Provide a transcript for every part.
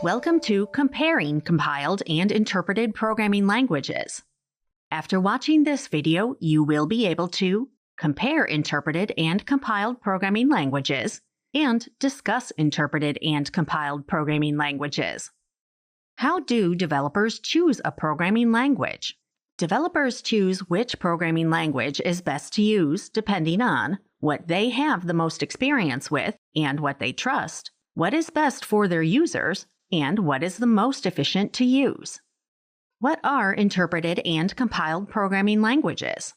Welcome to Comparing Compiled and Interpreted Programming Languages. After watching this video, you will be able to compare interpreted and compiled programming languages and discuss interpreted and compiled programming languages. How do developers choose a programming language? Developers choose which programming language is best to use depending on what they have the most experience with and what they trust, what is best for their users, and what is the most efficient to use. What are interpreted and compiled programming languages?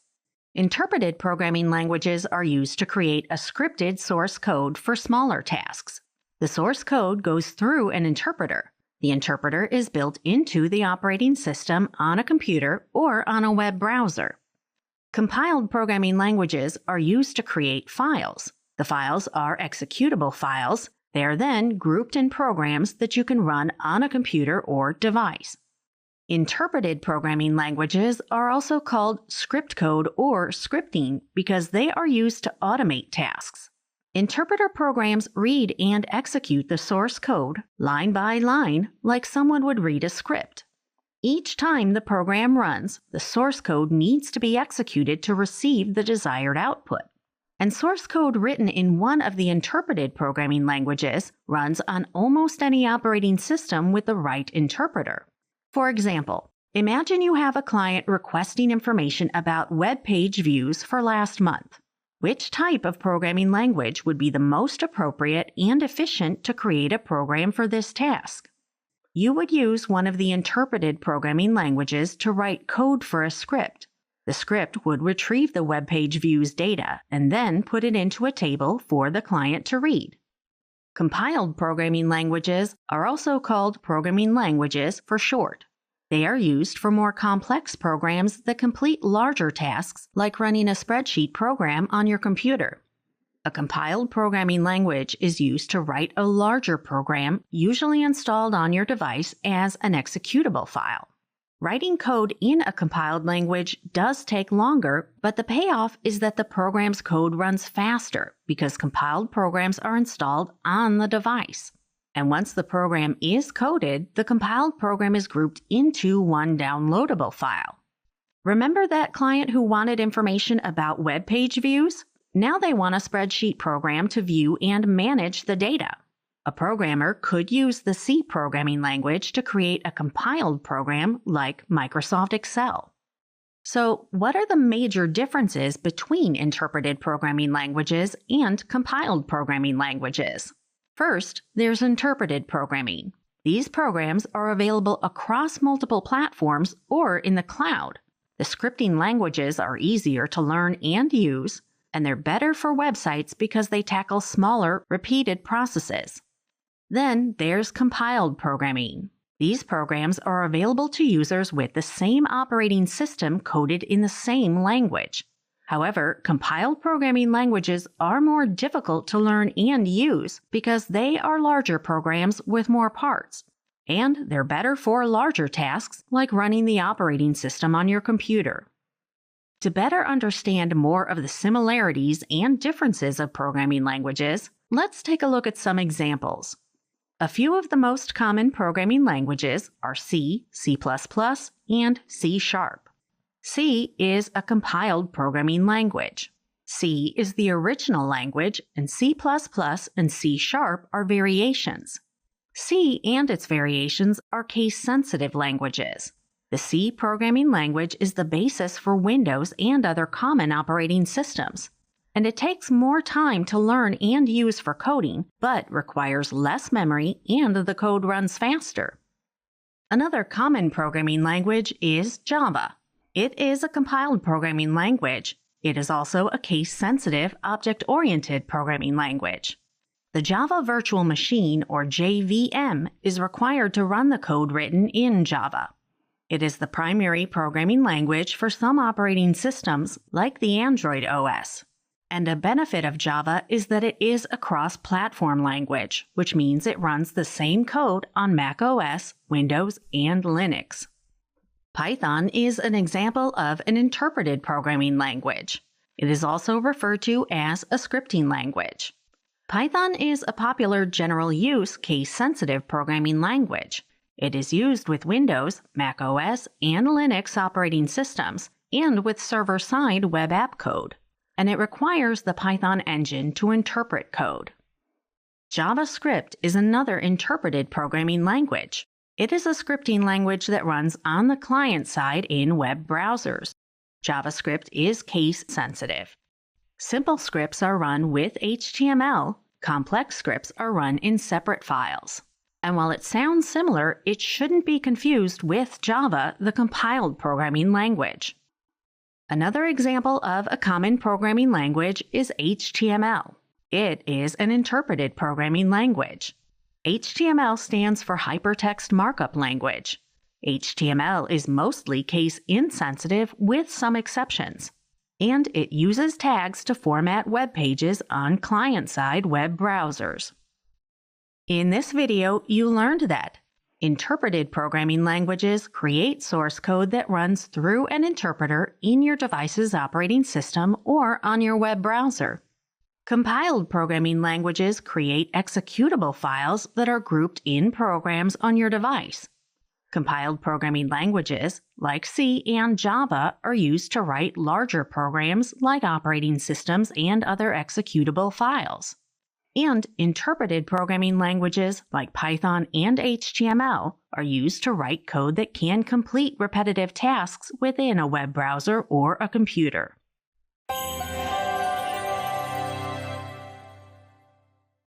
Interpreted programming languages are used to create a scripted source code for smaller tasks. The source code goes through an interpreter. The interpreter is built into the operating system on a computer or on a web browser. Compiled programming languages are used to create files. The files are executable files. They are then grouped in programs that you can run on a computer or device. Interpreted programming languages are also called script code or scripting because they are used to automate tasks. Interpreter programs read and execute the source code line by line like someone would read a script. Each time the program runs, the source code needs to be executed to receive the desired output. And source code written in one of the interpreted programming languages runs on almost any operating system with the right interpreter. For example, imagine you have a client requesting information about web page views for last month. Which type of programming language would be the most appropriate and efficient to create a program for this task? You would use one of the interpreted programming languages to write code for a script. The script would retrieve the web page views data and then put it into a table for the client to read. Compiled programming languages are also called programming languages for short. They are used for more complex programs that complete larger tasks like running a spreadsheet program on your computer. A compiled programming language is used to write a larger program, usually installed on your device as an executable file. Writing code in a compiled language does take longer, but the payoff is that the program's code runs faster because compiled programs are installed on the device. And once the program is coded, the compiled program is grouped into one downloadable file. Remember that client who wanted information about web page views? Now they want a spreadsheet program to view and manage the data. A programmer could use the C programming language to create a compiled program like Microsoft Excel. So, what are the major differences between interpreted programming languages and compiled programming languages? First, there's interpreted programming. These programs are available across multiple platforms or in the cloud. The scripting languages are easier to learn and use, and they're better for websites because they tackle smaller, repeated processes. Then there's compiled programming. These programs are available to users with the same operating system coded in the same language. However, compiled programming languages are more difficult to learn and use because they are larger programs with more parts, and they're better for larger tasks like running the operating system on your computer. To better understand more of the similarities and differences of programming languages, let's take a look at some examples. A few of the most common programming languages are C, C++, and C#. C is a compiled programming language. C is the original language, and C++ and C# are variations. C and its variations are case-sensitive languages. The C programming language is the basis for Windows and other common operating systems, and it takes more time to learn and use for coding, but requires less memory and the code runs faster. Another common programming language is Java. It is a compiled programming language. It is also a case-sensitive, object-oriented programming language. The Java Virtual Machine, or JVM, is required to run the code written in Java. It is the primary programming language for some operating systems, like the Android OS. And a benefit of Java is that it is a cross-platform language, which means it runs the same code on Mac OS, Windows, and Linux. Python is an example of an interpreted programming language. It is also referred to as a scripting language. Python is a popular general-use case-sensitive programming language. It is used with Windows, Mac OS, and Linux operating systems, and with server-side web app code. And it requires the Python engine to interpret code. JavaScript is another interpreted programming language. It is a scripting language that runs on the client side in web browsers. JavaScript is case-sensitive. Simple scripts are run with HTML. Complex scripts are run in separate files. And while it sounds similar, it shouldn't be confused with Java, the compiled programming language. Another example of a common programming language is HTML. It is an interpreted programming language. HTML stands for Hypertext Markup Language. HTML is mostly case-insensitive with some exceptions, and it uses tags to format web pages on client-side web browsers. In this video, you learned that interpreted programming languages create source code that runs through an interpreter in your device's operating system or on your web browser. Compiled programming languages create executable files that are grouped in programs on your device. Compiled programming languages, like C and Java, are used to write larger programs like operating systems and other executable files. And interpreted programming languages, like Python and HTML, are used to write code that can complete repetitive tasks within a web browser or a computer.